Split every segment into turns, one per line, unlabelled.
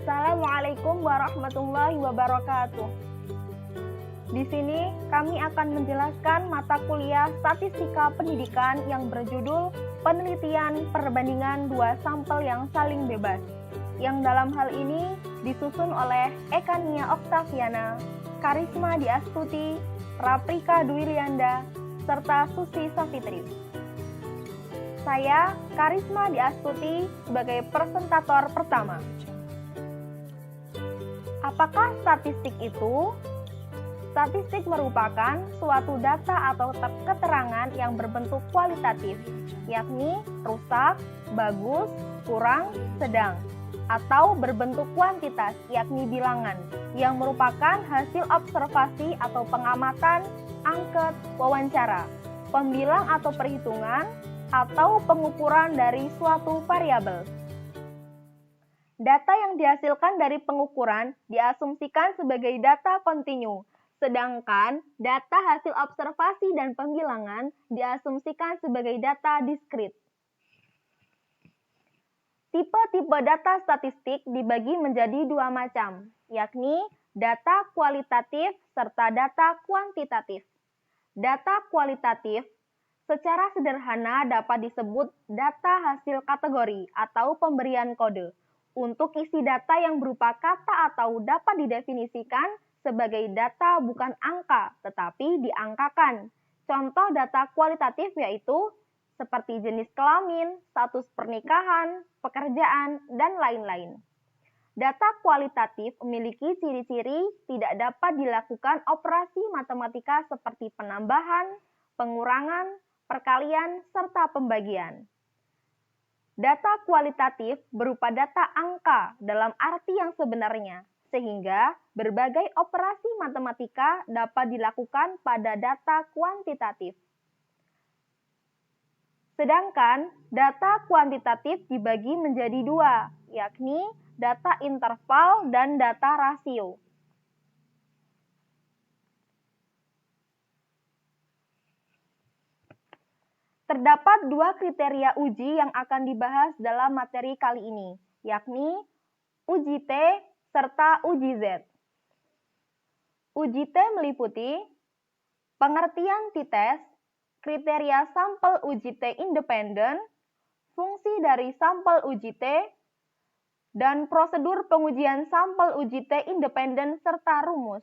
Assalamualaikum warahmatullahi wabarakatuh. Di sini kami akan menjelaskan mata kuliah Statistika Pendidikan yang berjudul Penelitian Perbandingan Dua Sampel yang Saling Bebas, yang dalam hal ini disusun oleh Ekania Oktaviana, Karisma Diastuti, Raprika Dwilianda, serta Susi Safitri. Saya, Karisma Diastuti, sebagai presentator pertama. Apakah statistik itu? Statistik merupakan suatu data atau keterangan yang berbentuk kualitatif, yakni rusak, bagus, kurang, sedang, atau berbentuk kuantitas, yakni bilangan, yang merupakan hasil observasi atau pengamatan, angket, wawancara, pembilang atau perhitungan, atau pengukuran dari suatu variabel. Data yang dihasilkan dari pengukuran diasumsikan sebagai data kontinu, sedangkan data hasil observasi dan pembilangan diasumsikan sebagai data diskrit. Tipe-tipe data statistik dibagi menjadi dua macam, yakni data kualitatif serta data kuantitatif. Data kualitatif secara sederhana dapat disebut data hasil kategori atau pemberian kode untuk isi data yang berupa kata atau dapat didefinisikan sebagai data bukan angka tetapi diangkakan. Contoh data kualitatif yaitu seperti jenis kelamin, status pernikahan, pekerjaan, dan lain-lain. Data kualitatif memiliki ciri-ciri tidak dapat dilakukan operasi matematika seperti penambahan, pengurangan, perkalian, serta pembagian. Data kualitatif berupa data angka dalam arti yang sebenarnya, sehingga berbagai operasi matematika dapat dilakukan pada data kuantitatif. Sedangkan data kuantitatif dibagi menjadi dua, yakni data interval dan data rasio. Terdapat dua kriteria uji yang akan dibahas dalam materi kali ini, yakni uji T serta uji Z. Uji T meliputi pengertian t-test, kriteria sampel uji T independen, fungsi dari sampel uji T, dan prosedur pengujian sampel uji T independen serta rumus.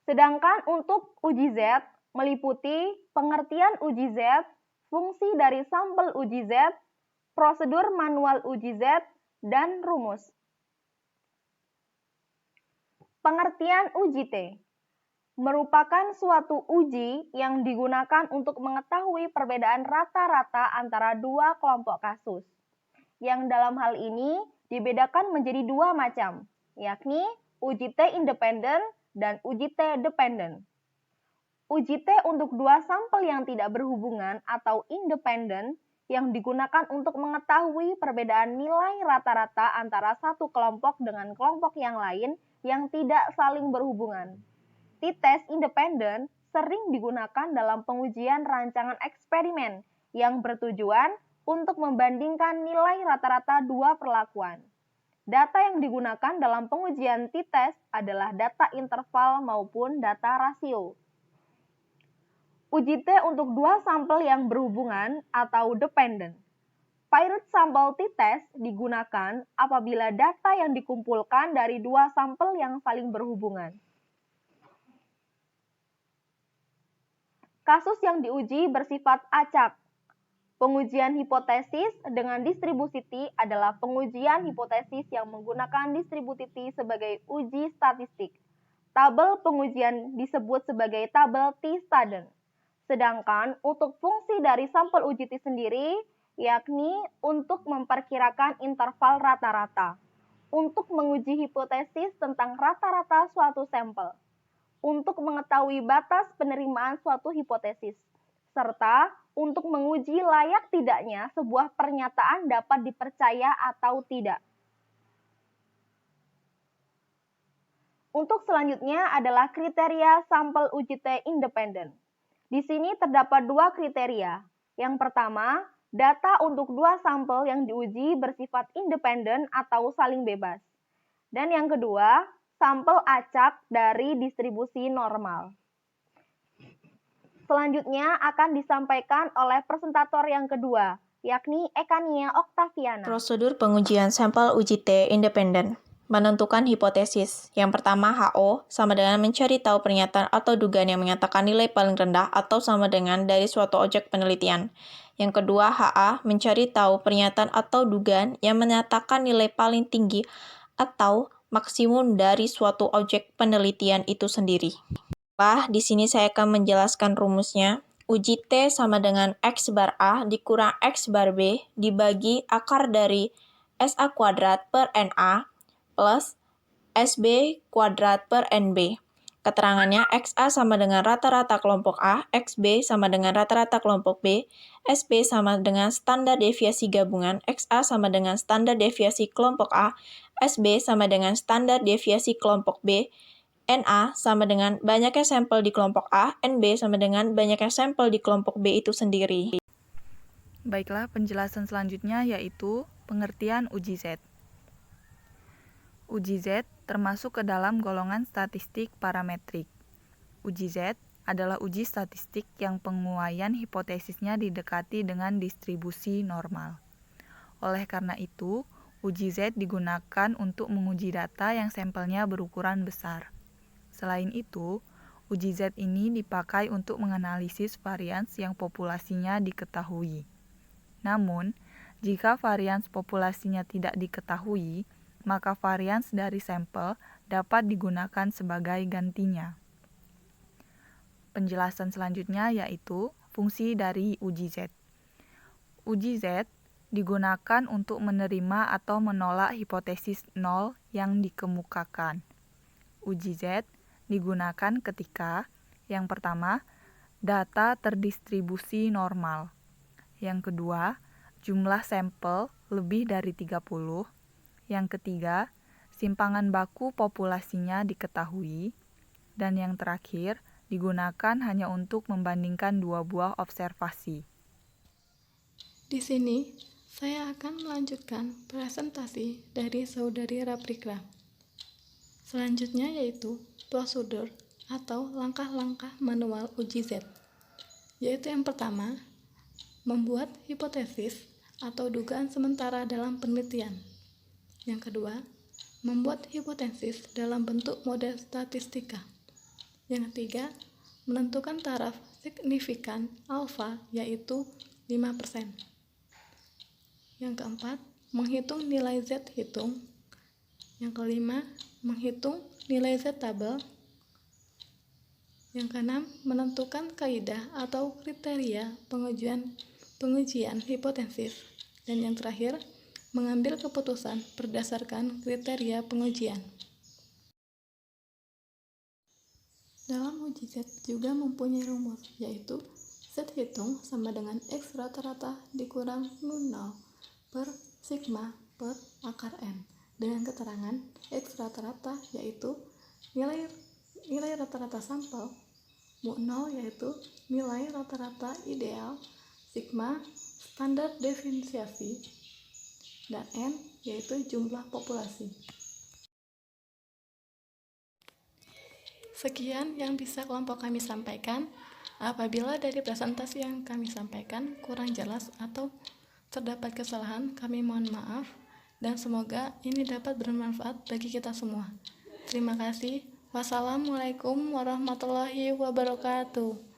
Sedangkan untuk uji Z meliputi pengertian uji Z, fungsi dari sampel uji Z, prosedur manual uji Z, dan rumus. Pengertian uji T merupakan suatu uji yang digunakan untuk mengetahui perbedaan rata-rata antara dua kelompok kasus, yang dalam hal ini dibedakan menjadi dua macam, yakni uji T independen dan uji T dependen. Uji T untuk dua sampel yang tidak berhubungan atau independen yang digunakan untuk mengetahui perbedaan nilai rata-rata antara satu kelompok dengan kelompok yang lain yang tidak saling berhubungan. T-test independen sering digunakan dalam pengujian rancangan eksperimen yang bertujuan untuk membandingkan nilai rata-rata dua perlakuan. Data yang digunakan dalam pengujian t-test adalah data interval maupun data rasio. Uji T untuk dua sampel yang berhubungan atau dependen. Paired sample t-test digunakan apabila data yang dikumpulkan dari dua sampel yang saling berhubungan. Kasus yang diuji bersifat acak. Pengujian hipotesis dengan distribusi T adalah pengujian hipotesis yang menggunakan distribusi T sebagai uji statistik. Tabel pengujian disebut sebagai tabel T-student. Sedangkan untuk fungsi dari sampel uji T sendiri, yakni untuk memperkirakan interval rata-rata, untuk menguji hipotesis tentang rata-rata suatu sampel, untuk mengetahui batas penerimaan suatu hipotesis, serta untuk menguji layak tidaknya sebuah pernyataan dapat dipercaya atau tidak. Untuk selanjutnya adalah kriteria sampel uji T independen. Di sini terdapat dua kriteria. Yang pertama, Data untuk dua sampel yang diuji bersifat independen atau saling bebas. Dan yang kedua, sampel acak dari distribusi normal. Selanjutnya akan disampaikan oleh presentator yang kedua, yakni Ekania Oktaviana.
Prosedur pengujian sampel uji T independen. Menentukan hipotesis. Yang pertama, HO sama dengan mencari tahu pernyataan atau dugaan yang menyatakan nilai paling rendah atau sama dengan dari suatu objek penelitian. Yang kedua, HA mencari tahu pernyataan atau dugaan yang menyatakan nilai paling tinggi atau maksimum dari suatu objek penelitian itu sendiri. Di sini saya akan menjelaskan rumusnya. Uji T sama dengan X bar A dikurang X bar B dibagi akar dari SA kuadrat per NA plus SB kuadrat per NB. Keterangannya, XA sama dengan rata-rata kelompok A, XB sama dengan rata-rata kelompok B, SB sama dengan standar deviasi gabungan, XA sama dengan standar deviasi kelompok A, SB sama dengan standar deviasi kelompok B, NA sama dengan banyaknya sampel di kelompok A, NB sama dengan banyaknya sampel di kelompok B itu sendiri.
Baiklah, penjelasan selanjutnya yaitu pengertian uji Z. Uji Z termasuk ke dalam golongan statistik parametrik. Uji Z adalah uji statistik yang penguaian hipotesisnya didekati dengan distribusi normal. Oleh karena itu, uji Z digunakan untuk menguji data yang sampelnya berukuran besar. Selain itu, uji Z ini dipakai untuk menganalisis varians yang populasinya diketahui. Namun, jika varians populasinya tidak diketahui, maka varians dari sampel dapat digunakan sebagai gantinya. Penjelasan selanjutnya yaitu fungsi dari uji Z. Uji Z digunakan untuk menerima atau menolak hipotesis nol yang dikemukakan. Uji Z digunakan ketika, yang pertama, data terdistribusi normal. Yang kedua, jumlah sampel lebih dari 30. Yang ketiga, simpangan baku populasinya diketahui. Dan yang terakhir, digunakan hanya untuk membandingkan dua buah observasi.
Di sini, saya akan melanjutkan presentasi dari Saudari Raprikra. Selanjutnya yaitu prosedur atau langkah-langkah manual uji Z. Yaitu yang pertama, membuat hipotesis atau dugaan sementara dalam penelitian. Yang kedua, membuat hipotesis dalam bentuk model statistika. Yang ketiga, menentukan taraf signifikan alfa yaitu 5%. Yang keempat, menghitung nilai Z hitung. Yang kelima, menghitung nilai Z tabel. Yang keenam, menentukan kaidah atau kriteria pengujian hipotesis. Dan yang terakhir, mengambil keputusan berdasarkan kriteria pengujian. Dalam uji Z juga mempunyai rumus, yaitu Z hitung sama dengan X rata-rata dikurang mu 0 per sigma per akar N, dengan keterangan X rata-rata yaitu nilai rata-rata sampel, mu 0 yaitu nilai rata-rata ideal, sigma standar deviasi, dan N yaitu jumlah populasi. Sekian yang bisa kelompok kami sampaikan. Apabila dari presentasi yang kami sampaikan kurang jelas atau terdapat kesalahan, kami mohon maaf dan semoga ini dapat bermanfaat bagi kita semua. Terima kasih. Wassalamualaikum warahmatullahi wabarakatuh.